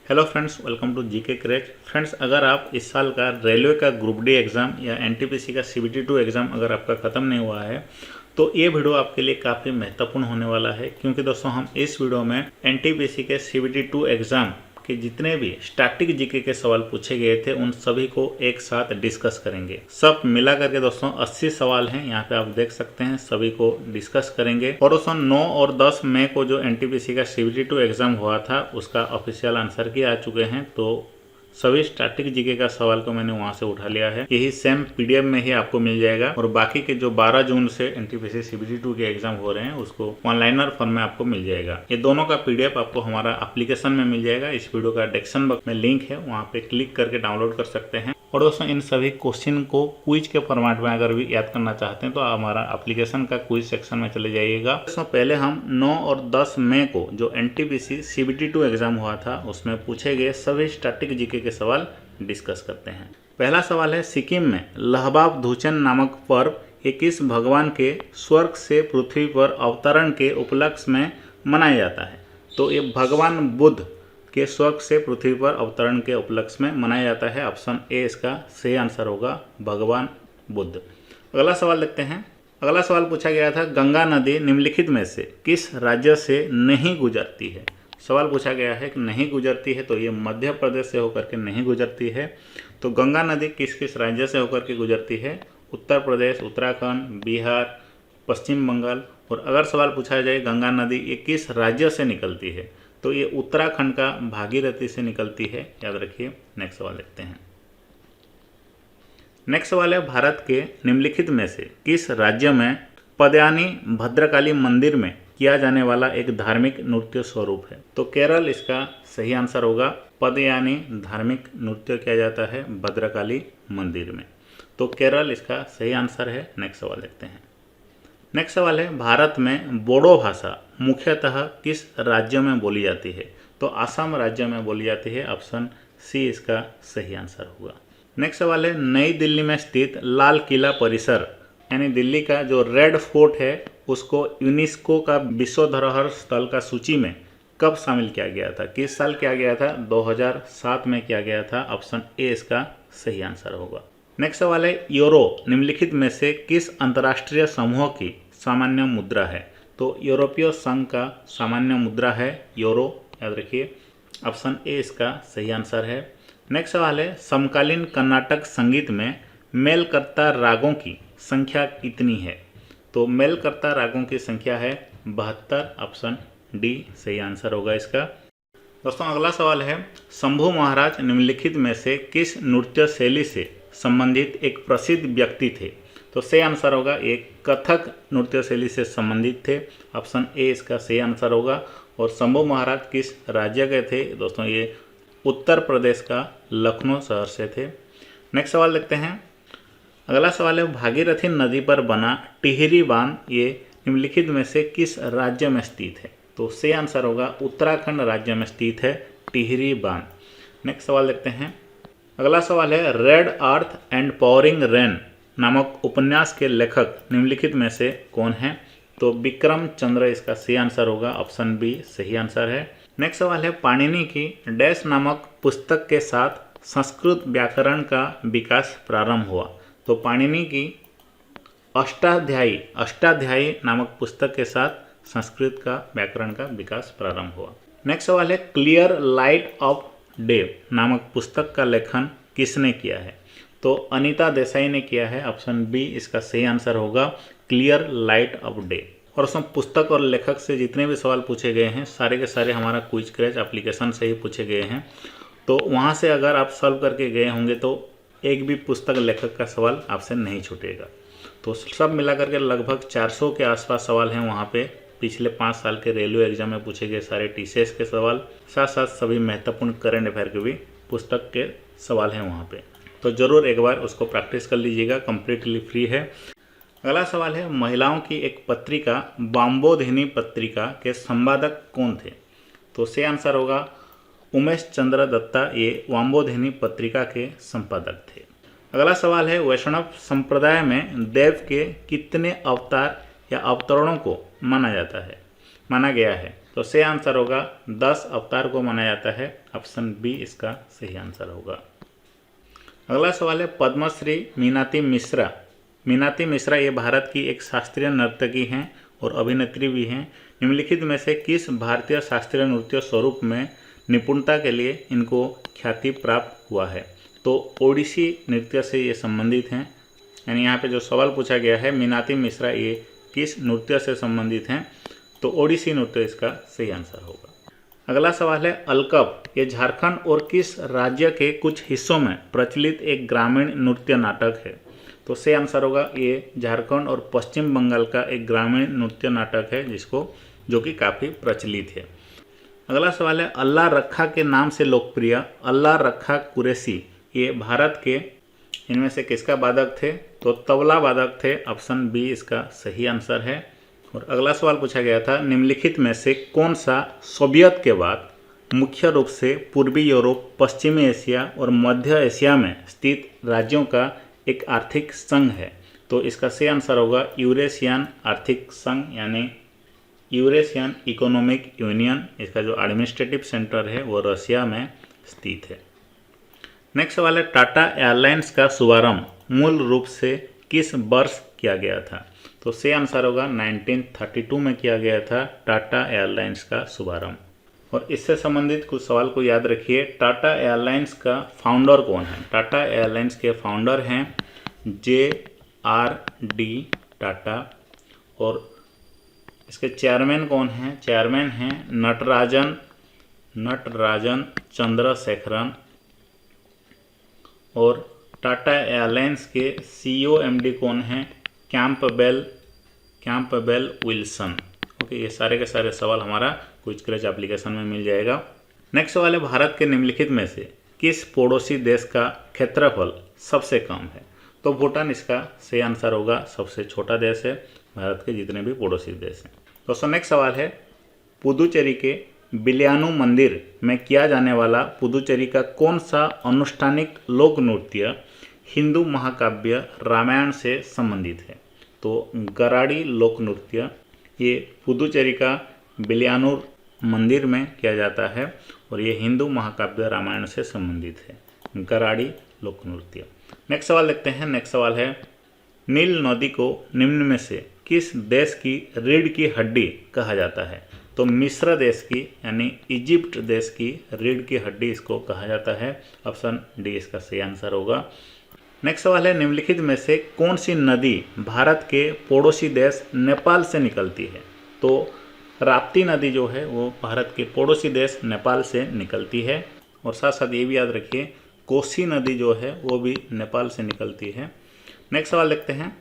Hello friends, welcome to GK crash. Friends, अगर आप इस साल का रेलवे का ग्रुप डी एग्ज़ाम या एनटीपीसी का सीबीटी 2 एग्ज़ाम अगर आपका ख़त्म नहीं हुआ है तो ये वीडियो आपके लिए काफ़ी महत्वपूर्ण होने वाला है, क्योंकि दोस्तों हम इस वीडियो में एनटीपीसी के सीबीटी 2 एग्ज़ाम के जितने भी स्टैटिक जीके के सवाल पूछे गए थे उन सभी को एक साथ डिस्कस करेंगे। सब मिला करके दोस्तों 80 सवाल हैं, यहाँ पे आप देख सकते हैं, सभी को डिस्कस करेंगे। और दोस्तों 9 और 10 मई को जो एनटीपीसी का सीबीटी 2 एग्ज़ाम हुआ था उसका ऑफिशियल आंसर की आ चुके हैं, तो सभी स्टैटिक जीके का सवाल को मैंने वहां से उठा लिया है। यही सेम पीडीएफ में ही आपको मिल जाएगा और बाकी के जो 12 जून से एनटीपीसी सीबीटी 2 के एग्जाम हो रहे हैं उसको ऑनलाइनर फॉर्म में आपको मिल जाएगा। ये दोनों का पीडीएफ आपको हमारा एप्लीकेशन में मिल जाएगा। इस वीडियो का डिस्क्रिप्शन बॉक्स में लिंक है, वहाँ पे क्लिक करके डाउनलोड कर सकते हैं। और दोस्तों इन सभी क्वेश्चन को क्विज के फॉर्मेट में अगर भी याद करना चाहते हैं तो हमारा एप्लीकेशन का क्विज सेक्शन में चले जाइएगा। दोस्तों पहले हम 9 और 10 मई को जो एनटीपीसी सीबीटी 2 एग्जाम हुआ था उसमें पूछे गए सभी स्टैटिक जीके के सवाल डिस्कस करते हैं। पहला सवाल है, सिक्किम में लहबाब धुचन नामक पर्व 21 भगवान के स्वर्ग से पृथ्वी पर अवतरण के उपलक्ष्य में मनाया जाता है। तो ये भगवान बुद्ध के स्वर्ग से पृथ्वी पर अवतरण के उपलक्ष्य में मनाया जाता है। ऑप्शन ए इसका सही आंसर होगा, भगवान बुद्ध। अगला सवाल देखते हैं। अगला सवाल पूछा गया था, गंगा नदी निम्नलिखित में से किस राज्य से नहीं गुजरती है। सवाल पूछा गया है कि नहीं गुजरती है, तो ये मध्य प्रदेश से होकर के नहीं गुजरती है। तो गंगा नदी किस किस राज्य से होकर के गुजरती है? उत्तर प्रदेश, उत्तराखंड, बिहार, पश्चिम बंगाल। और अगर सवाल पूछा जाए गंगा नदी ये किस राज्य से निकलती है, तो ये उत्तराखंड का भागीरथी से निकलती है, याद रखिए। नेक्स्ट सवाल देखते हैं। नेक्स्ट सवाल है, भारत के निम्नलिखित में से किस राज्य में पदयानी भद्रकाली मंदिर में किया जाने वाला एक धार्मिक नृत्य स्वरूप है? तो केरल इसका सही आंसर होगा। पदयानी धार्मिक नृत्य किया जाता है भद्रकाली मंदिर में, तो केरल इसका सही आंसर है। नेक्स्ट सवाल देखते हैं। नेक्स्ट सवाल है, भारत में बोडो भाषा मुख्यतः किस राज्य में बोली जाती है? तो असम राज्य में बोली जाती है। ऑप्शन सी इसका सही आंसर होगा। नेक्स्ट सवाल है, नई दिल्ली में स्थित लाल किला परिसर यानी दिल्ली का जो रेड फोर्ट है उसको यूनेस्को का विश्व धरोहर स्थल का सूची में कब शामिल किया गया था? किस साल किया गया था? 2007 में किया गया था। ऑप्शन ए इसका सही आंसर होगा। नेक्स्ट सवाल है, यूरो निम्नलिखित में से किस अंतर्राष्ट्रीय समूह की सामान्य मुद्रा है? तो यूरोपीय संघ का सामान्य मुद्रा है यूरो, याद रखिए। ऑप्शन ए इसका सही आंसर है। नेक्स्ट सवाल है, समकालीन कर्नाटक संगीत में मेलकर्ता रागों की संख्या कितनी है? तो मेलकर्ता रागों की संख्या है 72। ऑप्शन डी सही आंसर होगा इसका। दोस्तों अगला सवाल है, शंभू महाराज निम्नलिखित में से किस नृत्य शैली से संबंधित एक प्रसिद्ध व्यक्ति थे? तो सही आंसर होगा, एक कथक नृत्य शैली से संबंधित थे। ऑप्शन ए इसका सही आंसर होगा। और शंभू महाराज किस राज्य के थे? दोस्तों ये उत्तर प्रदेश का लखनऊ शहर से थे। नेक्स्ट सवाल देखते हैं। अगला सवाल है, भागीरथी नदी पर बना टिहरी बांध ये निम्नलिखित में से किस राज्य में स्थित है? तो सही आंसर होगा, उत्तराखंड राज्य में स्थित है टिहरी बांध। नेक्स्ट सवाल देखते हैं। अगला सवाल है, red earth and powering rain नामक उपन्यास के लेखक निम्नलिखित में से कौन है? तो विक्रम चंद्र इसका सही आंसर होगा। ऑप्शन बी सही आंसर है। नेक्स्ट सवाल है, पाणिनि की डैश नामक पुस्तक के साथ संस्कृत व्याकरण का विकास प्रारंभ हुआ? तो पाणिनि की अष्टाध्यायी नामक पुस्तक के साथ संस्कृत का व्याकरण का विकास प्रारंभ हुआ। नेक्स्ट सवाल है, क्लियर लाइट ऑफ डे नामक पुस्तक का लेखन किसने किया है? तो अनीता देसाई ने किया है। ऑप्शन बी इसका सही आंसर होगा, क्लियर लाइट ऑफ डे। और उसमें पुस्तक और लेखक से जितने भी सवाल पूछे गए हैं सारे के सारे हमारा क्विज क्रैच एप्लीकेशन से ही पूछे गए हैं, तो वहाँ से अगर आप सॉल्व करके गए होंगे तो एक भी पुस्तक लेखक का सवाल आपसे नहीं छूटेगा। तो सब मिला करके लगभग 400 के आसपास सवाल हैं वहाँ पे। पिछले 5 साल के रेलवे एग्जाम में पूछे गए सारे टीसीएस के सवाल, साथ साथ सभी महत्वपूर्ण करंट अफेयर के भी पुस्तक के सवाल हैं वहाँ पे। तो ज़रूर एक बार उसको प्रैक्टिस कर लीजिएगा, कम्प्लीटली फ्री है। अगला सवाल है, महिलाओं की एक पत्रिका बाम्बोधिनी पत्रिका के संपादक कौन थे? तो सही आंसर होगा, उमेश चंद्र दत्ता ये वाम्बोधिनी पत्रिका के संपादक थे। अगला सवाल है, वैष्णव संप्रदाय में देव के कितने अवतार या अवतरणों को माना गया है? तो सही आंसर होगा 10 अवतार को माना जाता है। ऑप्शन बी इसका सही आंसर होगा। अगला सवाल है पद्मश्री मीनाती मिश्रा। मीनाती मिश्रा ये भारत की एक शास्त्रीय नर्तकी हैं और अभिनेत्री भी हैं। निम्नलिखित में से किस भारतीय शास्त्रीय नृत्य स्वरूप में निपुणता के लिए इनको ख्याति प्राप्त हुआ है? तो ओडिसी नृत्य से ये संबंधित हैं। यानी यहाँ पे जो सवाल पूछा गया है मीनाती मिश्रा ये किस नृत्य से संबंधित हैं? तो ओडिसी नृत्य इसका सही आंसर होगा। अगला सवाल है अलकप ये झारखंड और किस राज्य के कुछ हिस्सों में प्रचलित एक ग्रामीण नृत्य नाटक है? तो सही आंसर होगा ये झारखंड और पश्चिम बंगाल का एक ग्रामीण नृत्य नाटक है जो कि काफ़ी प्रचलित है। अगला सवाल है अल्लाह रखा के नाम से लोकप्रिय अल्लाह रखा कुरैशी ये भारत के इनमें से किसका वादक थे? तो तबला वादक थे। ऑप्शन बी इसका सही आंसर है। और अगला सवाल पूछा गया था निम्नलिखित में से कौन सा सोवियत के बाद मुख्य रूप से पूर्वी यूरोप, पश्चिमी एशिया और मध्य एशिया में स्थित राज्यों का एक आर्थिक संघ है? तो इसका सही आंसर होगा यूरेशियन आर्थिक संघ यानी यूरेशियन इकोनॉमिक यूनियन। इसका जो एडमिनिस्ट्रेटिव सेंटर है वो रशिया में स्थित है। नेक्स्ट सवाल है टाटा एयरलाइंस का शुभारंभ मूल रूप से किस वर्ष किया गया था? तो सही आंसर होगा 1932 में किया गया था टाटा एयरलाइंस का शुभारंभ। और इससे संबंधित कुछ सवाल को याद रखिए। टाटा एयरलाइंस का फाउंडर कौन है? टाटा एयरलाइंस के फाउंडर हैं JRD टाटा। और इसके चेयरमैन कौन हैं? चेयरमैन हैं नटराजन चंद्रशेखरन। और टाटा एयरलाइंस के CEO MD कौन हैं? Campbell Wilson. ओके, ये सारे के सारे सवाल हमारा क्विज क्रैश एप्लीकेशन में मिल जाएगा। नेक्स्ट सवाल है भारत के निम्नलिखित में से किस पड़ोसी देश का क्षेत्रफल सबसे कम है? तो भूटान इसका सही आंसर होगा। सबसे छोटा देश है भारत के जितने भी पड़ोसी देश हैं। दोस्तों नेक्स्ट सवाल है पुदुचेरी के बिलियानु मंदिर में किया जाने वाला पुदुचेरी का कौन सा अनुष्ठानिक लोक नृत्य हिंदू महाकाव्य रामायण से संबंधित है? तो गराड़ी लोक नृत्य ये पुदुचेरी का बिलियानुर मंदिर में किया जाता है और ये हिंदू महाकाव्य रामायण से संबंधित है, गराड़ी लोक नृत्य। नेक्स्ट सवाल देखते हैं। नेक्स्ट सवाल है नील नदी को निम्न में से किस देश की रीढ़ की हड्डी कहा जाता है? तो मिस्र देश की यानी इजिप्ट देश की रीढ़ की हड्डी इसको कहा जाता है। ऑप्शन डी इसका सही आंसर होगा। नेक्स्ट सवाल है निम्नलिखित में से कौन सी नदी भारत के पड़ोसी देश नेपाल से निकलती है? तो राप्ती नदी जो है वो भारत के पड़ोसी देश नेपाल से निकलती है। और साथ साथ ये भी याद रखिए कोसी नदी जो है वो भी नेपाल से निकलती है। नेक्स्ट सवाल देखते हैं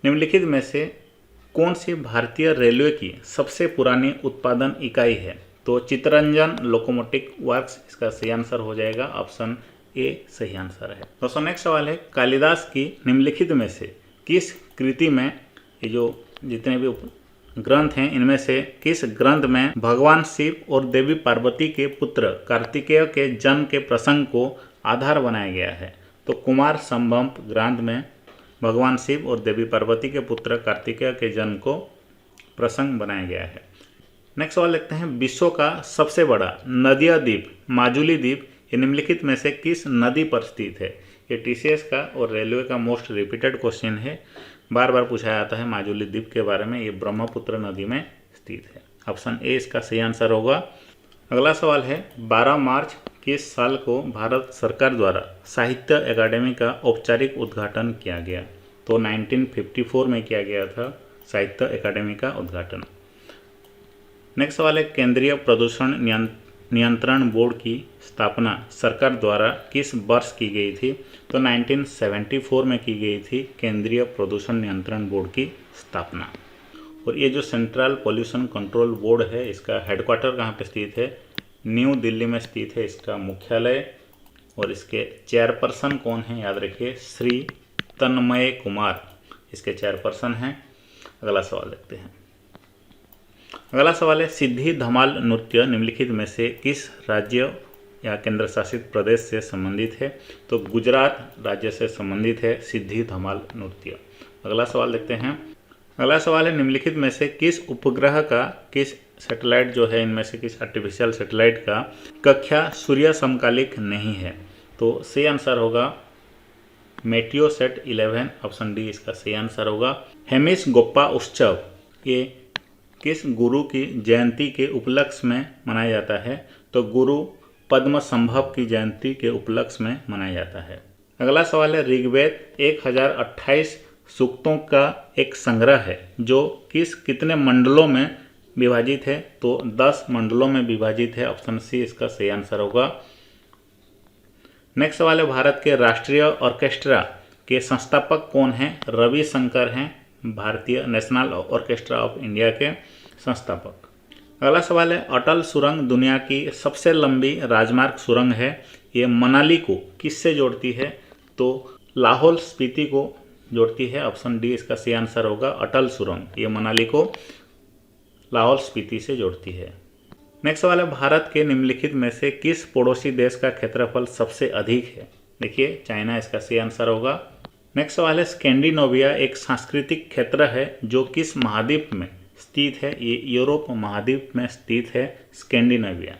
निम्नलिखित में से कौन सी भारतीय रेलवे की सबसे पुरानी उत्पादन इकाई है? तो चित्तरंजन लोकोमोटिव वर्क्स इसका सही आंसर हो जाएगा। ऑप्शन ए सही आंसर है। दोस्तों नेक्स्ट सवाल है कालिदास की निम्नलिखित में से किस कृति में ये जो जितने भी ग्रंथ हैं इनमें से किस ग्रंथ में भगवान शिव और देवी पार्वती के पुत्र कार्तिकेय के जन्म के प्रसंग को आधार बनाया गया है? तो कुमार संभव ग्रंथ में भगवान शिव और देवी पार्वती के पुत्र कार्तिकेय के जन्म को प्रसंग बनाया गया है। नेक्स्ट सवाल देखते हैं विश्व का सबसे बड़ा नदिया द्वीप माजुली द्वीप ये निम्नलिखित में से किस नदी पर स्थित है? ये TCS का और रेलवे का मोस्ट रिपीटेड क्वेश्चन है, बार बार पूछा जाता है माजुली द्वीप के बारे में। ये ब्रह्मपुत्र नदी में स्थित है। ऑप्शन ए इसका सही आंसर होगा। अगला सवाल है 12 मार्च किस साल को भारत सरकार द्वारा साहित्य अकादमी का औपचारिक उद्घाटन किया गया? तो 1954 में किया गया था साहित्य अकादमी का उद्घाटन। नेक्स्ट सवाल है केंद्रीय प्रदूषण नियंत्रण बोर्ड की स्थापना सरकार द्वारा किस वर्ष की गई थी? तो 1974 में की गई थी केंद्रीय प्रदूषण नियंत्रण बोर्ड की स्थापना। और ये जो सेंट्रल पोल्यूशन कंट्रोल बोर्ड है इसका हेडक्वार्टर कहाँ पे स्थित है? न्यू दिल्ली में स्थित है इसका मुख्यालय। और इसके चेयरपर्सन कौन है? याद रखिए श्री तन्मय कुमार इसके चेयरपर्सन हैं। अगला सवाल देखते हैं। अगला सवाल है सिद्धि धमाल नृत्य निम्नलिखित में से किस राज्य या केंद्र शासित प्रदेश से संबंधित है? तो गुजरात राज्य से संबंधित है सिद्धि धमाल नृत्य। अगला सवाल देखते हैं। अगला सवाल है निम्नलिखित में से किस उपग्रह का किस सैटेलाइट जो है इनमें से किस आर्टिफिशियल सैटेलाइट का कक्षा सूर्य समकालिक नहीं है? तो सही आंसर होगा मेटियोसेट 11, ऑप्शन डी इसका सही आंसर होगा। हेमिस गोप्पा उत्सव ये किस गुरु की जयंती के उपलक्ष्य में मनाया जाता है? तो गुरु पद्म संभव की जयंती के उपलक्ष्य में मनाया जाता है। अगला सवाल है, ऋग्वेद 1028 सूक्तों का एक संग्रह है जो कितने मंडलों में विभाजित है? तो 10 मंडलों में विभाजित है, ऑप्शन सी इसका सही आंसर होगा। नेक्स्ट सवाल है, भारत के राष्ट्रीय ऑर्केस्ट्रा के संस्थापक कौन हैं? रविशंकर हैं, भारतीय नेशनल ऑर्केस्ट्रा ऑफ इंडिया के संस्थापक। अगला सवाल है, अटल सुरंग दुनिया की सबसे लंबी राजमार्ग सुरंग है। ये मनाली को किससे जोड़ती है? तो लाहौल स्पीति को जोड़ती है, ऑप्शन डी इसका सही आंसर होगा। अटल सुरंग ये मनाली को लाहौल स्पीति से जोड़ती है। नेक्स्ट सवाल है, भारत के निम्नलिखित में से किस पड़ोसी देश का क्षेत्रफल सबसे अधिक है? देखिए चाइना इसका सही आंसर होगा। नेक्स्ट सवाल है, स्कैंडिनेविया एक सांस्कृतिक क्षेत्र है जो किस महाद्वीप में स्थित है? ये यूरोप महाद्वीप में स्थित है स्कैंडिनेविया।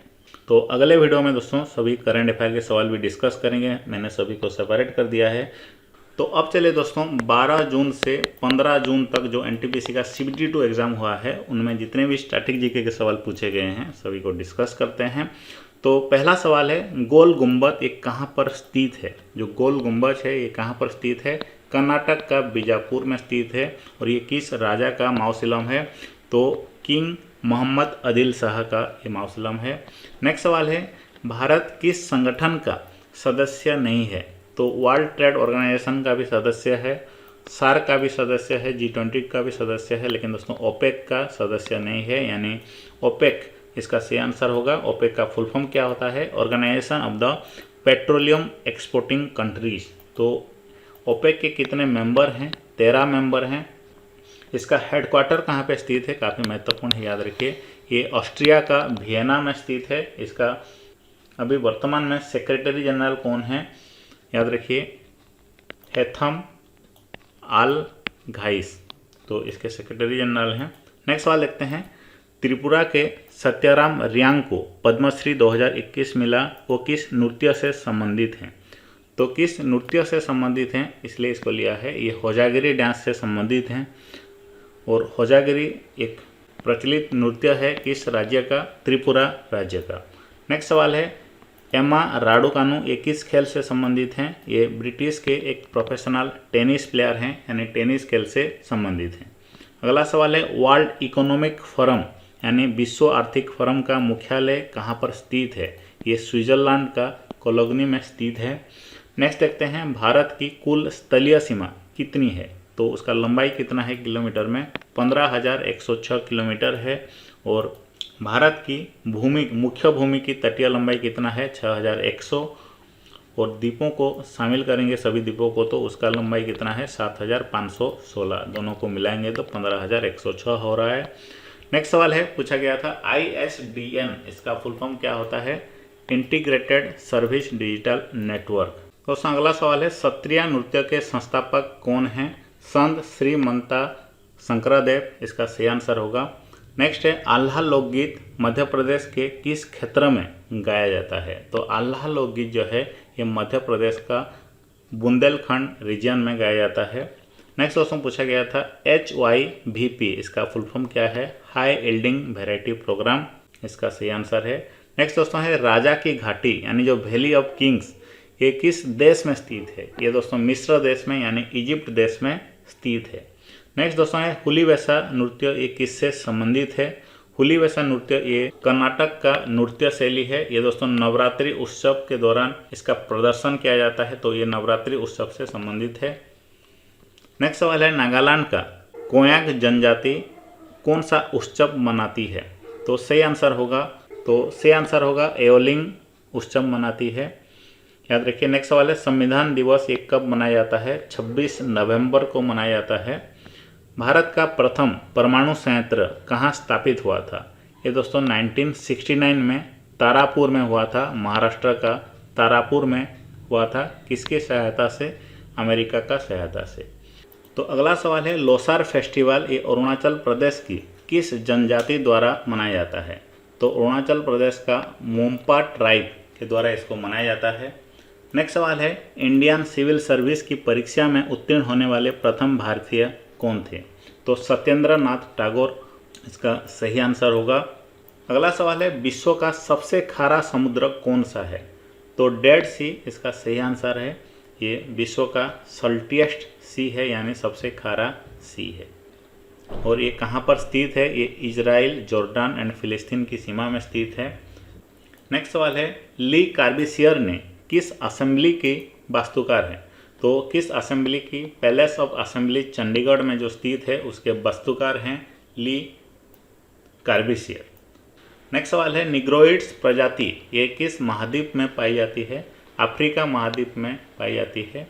तो अगले वीडियो में दोस्तों सभी करंट अफेयर के सवाल भी डिस्कस करेंगे, मैंने सभी को सेपरेट कर दिया है। तो अब चले दोस्तों 12 जून से 15 जून तक जो एनटीपीसी का CBT2 एग्ज़ाम हुआ है उनमें जितने भी स्टैटिक जीके के सवाल पूछे गए हैं सभी को डिस्कस करते हैं। तो पहला सवाल है, गोल गुंबद ये कहाँ पर स्थित है? जो गोल गुंबद है ये कहाँ पर स्थित है? कर्नाटक का बीजापुर में स्थित है। और ये किस राजा का मौसोलियम है? तो किंग मोहम्मद आदिल शाह का ये मौसोलियम है। नेक्स्ट सवाल है, भारत किस संगठन का सदस्य नहीं है? तो वर्ल्ड ट्रेड ऑर्गेनाइजेशन का भी सदस्य है, सार्क का भी सदस्य है, G20 का भी सदस्य है, लेकिन दोस्तों ओपेक का सदस्य नहीं है, यानी ओपेक इसका सही आंसर होगा। ओपेक का फुल फॉर्म क्या होता है? Organisation of the petroleum exporting countries. तो ओपेक के कितने मेंबर हैं? 13 मेंबर हैं। इसका हेडक्वार्टर कहाँ पे स्थित है? काफ़ी महत्वपूर्ण है, याद रखिए। ये ऑस्ट्रिया का वियना में स्थित है। इसका अभी वर्तमान में सेक्रेटरी जनरल कौन है? याद रखिए हैथम आल घाइस, तो इसके सेक्रेटरी जनरल हैं। नेक्स्ट सवाल देखते हैं, त्रिपुरा के सत्याराम रियांग को पद्मश्री 2021 मिला, वो किस नृत्य से संबंधित हैं? तो किस नृत्य से संबंधित हैं इसलिए इसको लिया है? ये होजागिरी डांस से संबंधित हैं। और होजागिरी एक प्रचलित नृत्य है किस राज्य का? त्रिपुरा राज्य का। नेक्स्ट सवाल है, एमा राडुकानु ये किस खेल से संबंधित हैं? ये ब्रिटिश के एक प्रोफेशनल टेनिस प्लेयर हैं, यानी टेनिस खेल से संबंधित हैं। अगला सवाल है, वर्ल्ड इकोनॉमिक फोरम यानी विश्व आर्थिक फोरम का मुख्यालय कहाँ पर स्थित है? ये स्विट्जरलैंड का कोलोगनी में स्थित है। नेक्स्ट देखते हैं, भारत की कुल स्थलीय सीमा कितनी है? तो उसका लंबाई कितना है किलोमीटर में? 15,106 किलोमीटर है। और भारत की मुख्य भूमि की तटीय लंबाई कितना है? 6,100। और द्वीपों को शामिल करेंगे सभी द्वीपों को तो उसका लंबाई कितना है? 7,516। दोनों को मिलाएंगे तो 15,106 हो रहा है। नेक्स्ट सवाल है, पूछा गया था ISDN इसका फुल फॉर्म क्या होता है? Integrated service digital network. दोस्तों अगला सवाल है, सत्रिया नृत्य के संस्थापक कौन हैं? संत श्रीमंता शंकरदेव इसका सही आंसर होगा। नेक्स्ट है, आल्हा लोकगीत मध्य प्रदेश के किस क्षेत्र में गाया जाता है? तो आल्हा लोकगीत जो है ये मध्य प्रदेश का बुंदेलखंड रीजन में गाया जाता है। नेक्स्ट दोस्तों पूछा गया था HYVP इसका फुल फॉर्म क्या है? हाई यील्डिंग वैरायटी प्रोग्राम, इसका सही आंसर है। नेक्स्ट दोस्तों है, राजा की घाटी यानी जो वैली ऑफ किंग्स ये किस देश में स्थित है? ये दोस्तों मिस्र देश में यानी इजिप्ट देश में स्थित है। नेक्स्ट दोस्तों है, हुलीवैसा नृत्य ये किससे संबंधित है? हुलीवैसा नृत्य ये कर्नाटक का नृत्य शैली है। ये दोस्तों नवरात्रि उत्सव के दौरान इसका प्रदर्शन किया जाता है, तो ये नवरात्रि उत्सव से संबंधित है। नेक्स्ट सवाल है, नागालैंड का कोयांग जनजाति कौन सा उत्सव मनाती है? तो सही आंसर होगा एओलिंग उत्सव मनाती है, याद रखिए। नेक्स्ट सवाल है, संविधान दिवस ये कब मनाया जाता है? 26 नवंबर को मनाया जाता है। भारत का प्रथम परमाणु संयंत्र कहाँ स्थापित हुआ था? ये दोस्तों 1969 में तारापुर में हुआ था, महाराष्ट्र का तारापुर में हुआ था। किसकी सहायता से? अमेरिका का सहायता से। तो अगला सवाल है, लोसार फेस्टिवल ये अरुणाचल प्रदेश की किस जनजाति द्वारा मनाया जाता है? तो अरुणाचल प्रदेश का मोम्पा ट्राइब के द्वारा इसको मनाया जाता है। नेक्स्ट सवाल है, इंडियन सिविल सर्विस की परीक्षा में उत्तीर्ण होने वाले प्रथम भारतीय कौन थे? तो सत्येंद्र नाथ टैगोर इसका सही आंसर होगा। अगला सवाल है, विश्व का सबसे खारा समुद्र कौन सा है? तो डेड सी इसका सही आंसर है। ये विश्व का सल्टिएस्ट सी है, यानी सबसे खारा सी है। और ये कहाँ पर स्थित है? ये इजराइल, जॉर्डन एंड फिलिस्तीन की सीमा में स्थित है। नेक्स्ट सवाल है, ली कार्बेसियर ने किस असेंबली की वास्तुकार है? तो किस असेंबली की? पैलेस ऑफ असेंबली चंडीगढ़ में जो स्थित है उसके वास्तुकार हैं ली कार्बेसियर। नेक्स्ट सवाल है, निग्रोइड्स प्रजाति ये किस महाद्वीप में पाई जाती है? अफ्रीका महाद्वीप में पाई जाती है।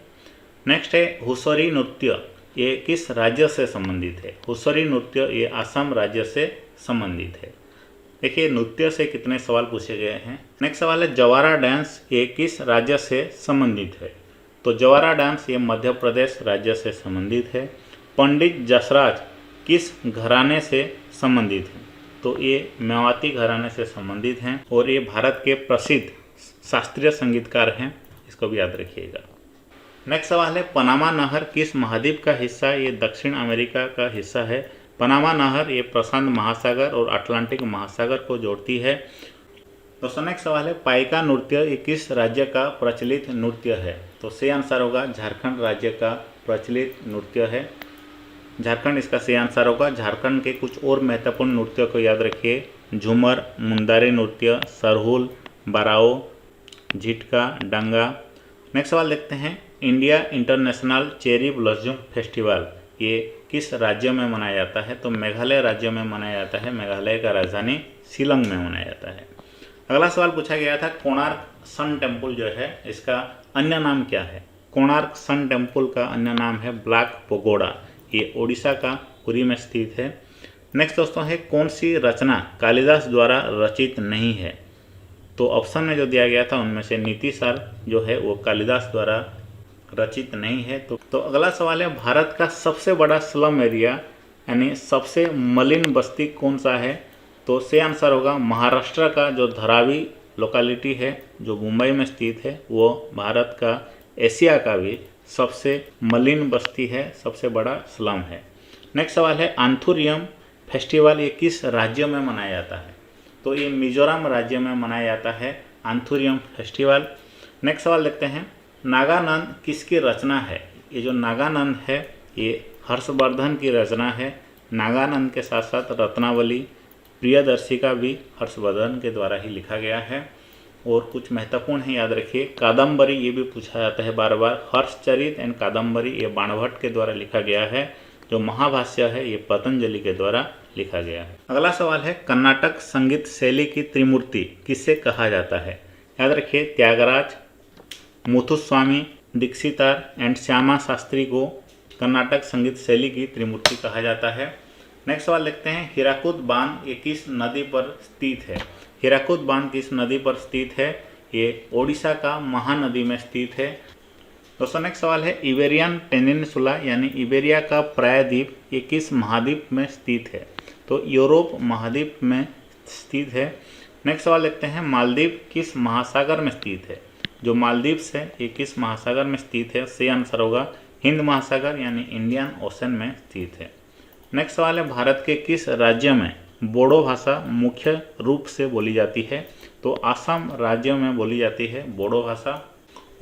नेक्स्ट है, हुसरी नृत्य ये किस राज्य से संबंधित है? हुसरी नृत्य ये असम राज्य से संबंधित है। देखिए नृत्य से कितने सवाल पूछे गए हैं। नेक्स्ट सवाल है, जवारा डांस ये किस राज्य से संबंधित है? तो जवारा डांस ये मध्य प्रदेश राज्य से संबंधित है। पंडित जसराज किस घराने से संबंधित है? तो ये मेवाती घराने से संबंधित हैं और ये भारत के प्रसिद्ध शास्त्रीय संगीतकार हैं, इसको भी याद रखिएगा। नेक्स्ट सवाल है, पनामा नहर किस महाद्वीप का हिस्सा है? ये दक्षिण अमेरिका का हिस्सा है। पनामा नहर ये प्रशांत महासागर और अटलांटिक महासागर को जोड़ती है। दोस्तों नेक्स्ट सवाल है, पाइका नृत्य ये किस राज्य का प्रचलित नृत्य है? तो सही आंसर होगा झारखंड राज्य का प्रचलित नृत्य है। झारखंड इसका सही आंसर होगा। झारखंड के कुछ और महत्वपूर्ण नृत्यों को याद रखिए, झूमर, मुंदारी नृत्य, सरहुल, बाराओ, झिटका, डंगा। नेक्स्ट सवाल देखते हैं, India international cherry blossom festival ये किस राज्य में मनाया जाता है? तो मेघालय राज्य में मनाया जाता है। मेघालय का राजधानी शिलोंग में मनाया जाता है। अगला सवाल पूछा गया था, कोणार्क सन टेम्पल जो है इसका अन्य नाम क्या है? कोणार्क सन टेम्पल का अन्य नाम है ब्लैक पगोडा। ये ओडिशा का पुरी में स्थित है। नेक्स्ट दोस्तों है, कौन सी रचना कालिदास द्वारा रचित नहीं है? तो ऑप्शन में जो दिया गया था उनमें से नीतिसार जो है वो कालिदास द्वारा रचित नहीं है। तो अगला सवाल है, भारत का सबसे बड़ा स्लम एरिया यानी सबसे मलिन बस्ती कौन सा है? तो सही आंसर होगा महाराष्ट्र का जो धारावी लोकेलिटी है जो मुंबई में स्थित है, वो भारत का एशिया का भी सबसे मलिन बस्ती है, सबसे बड़ा स्लम है। नेक्स्ट सवाल है, आंथुरियम फेस्टिवल ये किस राज्य में मनाया जाता है? तो ये मिजोरम राज्य में मनाया जाता है आंथुरियम फेस्टिवल। नेक्स्ट सवाल देखते हैं, नागानंद किसकी रचना है? ये जो नागानंद है ये हर्षवर्धन की रचना है। नागानंद के साथ साथ रत्नावली, प्रियदर्शी का भी हर्षवर्धन के द्वारा ही लिखा गया है। और कुछ महत्वपूर्ण है, याद रखिए, कादम्बरी ये भी पूछा जाता है बार बार। हर्षचरित एंड कादम्बरी ये बाणभट्ट के द्वारा लिखा गया है। जो महाभाष्य है ये पतंजलि के द्वारा लिखा गया है। अगला सवाल है, कर्नाटक संगीत शैली की त्रिमूर्ति किसे कहा जाता है? याद रखिए, त्यागराज, मुथुस्वामी दीक्षितार एंड श्यामा शास्त्री को कर्नाटक संगीत शैली की त्रिमूर्ति कहा जाता है। नेक्स्ट सवाल देखते हैं, हीराकुद बांध ये किस नदी पर स्थित है? हीराकुद बांध किस नदी पर स्थित है? ये ओडिशा का महानदी में स्थित है। दोस्तों नेक्स्ट सवाल है, इबेरियन पेनिनसुला यानी इबेरिया का प्रायद्वीप ये किस महाद्वीप में स्थित है? तो यूरोप महाद्वीप में स्थित है। नेक्स्ट सवाल देखते हैं, मालदीव किस महासागर में स्थित है? जो मालदीव्स है ये किस महासागर में स्थित है? सही आंसर होगा हिंद महासागर यानी इंडियन ओशन में स्थित है। नेक्स्ट सवाल है, भारत के किस राज्य में बोडो भाषा मुख्य रूप से बोली जाती है? तो असम राज्य में बोली जाती है बोडो भाषा।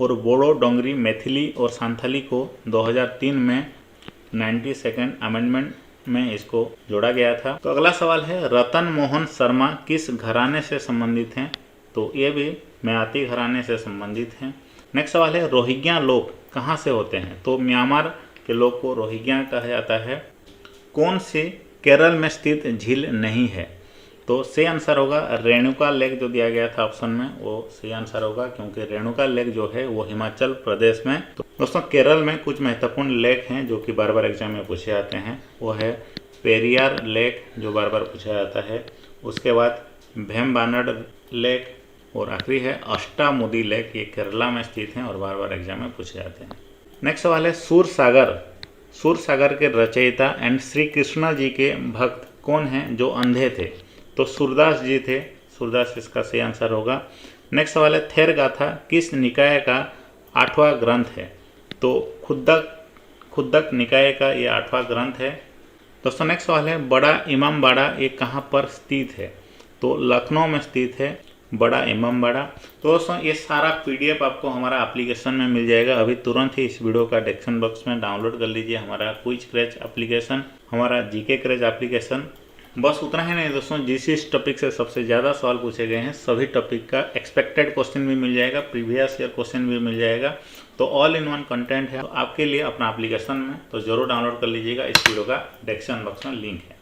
और बोडो, डोंगरी, मैथिली और सांथाली को 2003 में 92nd अमेंडमेंट में इसको जोड़ा गया था। तो अगला सवाल है, रतन मोहन शर्मा किस घराने से संबंधित हैं? तो ये भी मेवाती घराने से संबंधित हैं। नेक्स्ट सवाल है, रोहिंग्या लोग कहाँ से होते हैं? तो म्यांमार के लोग को रोहिंग्या कहा जाता है। कौन सी केरल में स्थित झील नहीं है? तो सही आंसर होगा रेणुका लेक, जो दिया गया था ऑप्शन में वो सही आंसर होगा, क्योंकि रेणुका लेक जो है वो हिमाचल प्रदेश में। तो दोस्तों केरल में कुछ महत्वपूर्ण लेक हैं जो कि बार बार एग्जाम में पूछे जाते हैं। वो है पेरियार लेक जो बार बार पूछा जाता है, उसके बाद भेम्बानड लेक, और आखिरी है अष्टामुदी लेक। ये केरला में स्थित हैं और बार बार एग्जाम में पूछे जाते हैं। नेक्स्ट सवाल है, सूरसागर के रचयिता एंड श्री कृष्ण जी के भक्त कौन हैं जो अंधे थे? तो सूरदास जी थे, सूरदास इसका सही आंसर होगा। नेक्स्ट सवाल है, थेर गाथा किस निकाय का 8वां ग्रंथ है? तो खुद्दक निकाय का ये 8वां ग्रंथ है। दोस्तों नेक्स्ट सवाल है, बड़ा इमामबाड़ा ये कहाँ पर स्थित है? तो लखनऊ में स्थित है बड़ा इमामबाड़ा। तो दोस्तों ये सारा पीडीएफ आपको हमारा एप्लीकेशन में मिल जाएगा। अभी तुरंत ही इस वीडियो का डिस्क्रिप्शन बॉक्स में डाउनलोड कर लीजिए हमारा क्विज क्रैच एप्लीकेशन, हमारा जीके क्रैच एप्लीकेशन। बस उतना ही नहीं दोस्तों, जिस टॉपिक से सबसे ज़्यादा सवाल पूछे गए हैं सभी टॉपिक का एक्सपेक्टेड क्वेश्चन भी मिल जाएगा, प्रीवियस ईयर क्वेश्चन भी मिल जाएगा। तो ऑल इन वन कंटेंट है आपके लिए अपना एप्लीकेशन में, तो ज़रूर डाउनलोड कर लीजिएगा। इस वीडियो का डिस्क्रिप्शन बॉक्स में लिंक है।